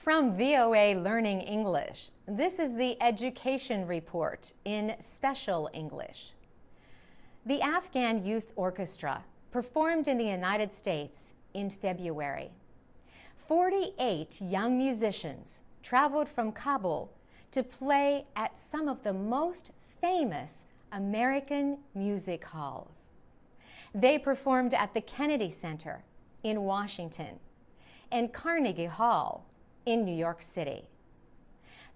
From VOA Learning English, this is the Education Report in Special English. The Afghan Youth Orchestra performed in the United States in February. 48 young musicians traveled from Kabul to play at some of the most famous American music halls. They performed at the Kennedy Center in Washington and Carnegie Hall in New York City.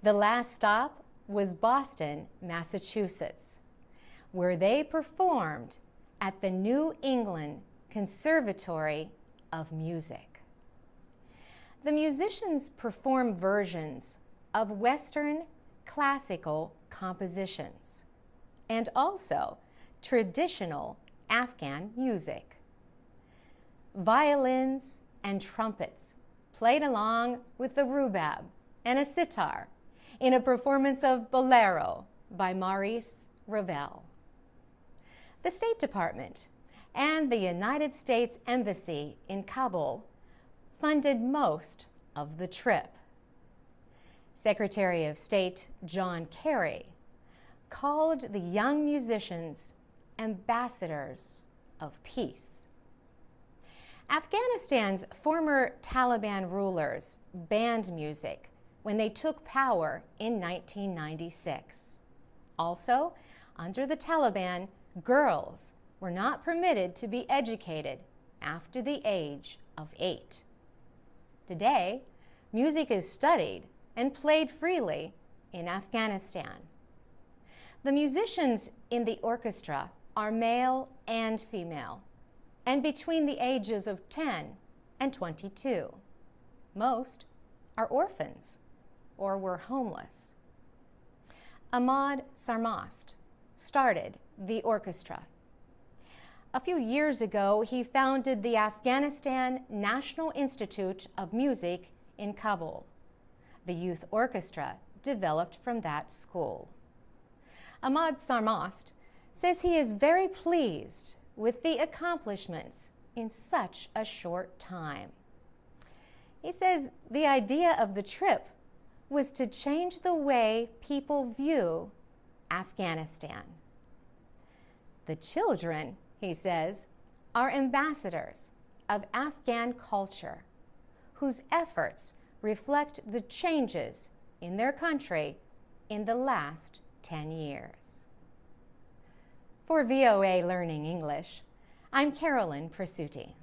The last stop was Boston, Massachusetts, where they performed at the New England Conservatory of Music. The musicians perform versions of Western classical compositions and also traditional Afghan music. Violins and trumpets played along with the rubab and a sitar in a performance of Bolero by Maurice Ravel. The State Department and the United States Embassy in Kabul funded most of the trip. Secretary of State John Kerry called the young musicians ambassadors of peace. Afghanistan's former Taliban rulers banned music when they took power in 1996. Also, under the Taliban, girls were not permitted to be educated after the age of 8. Today, music is studied and played freely in Afghanistan. The musicians in the orchestra are male and female, and between the ages of 10 and 22. Most are orphans or were homeless. Ahmad Sarmast started the orchestra. A few years ago, he founded the Afghanistan National Institute of Music in Kabul. The youth orchestra developed from that school. Ahmad Sarmast says he is very pleased with the accomplishments in such a short time. He says the idea of the trip was to change the way people view Afghanistan. The children, he says, are ambassadors of Afghan culture whose efforts reflect the changes in their country in the last 10 years. For VOA Learning English, I'm Carolyn Prasuti.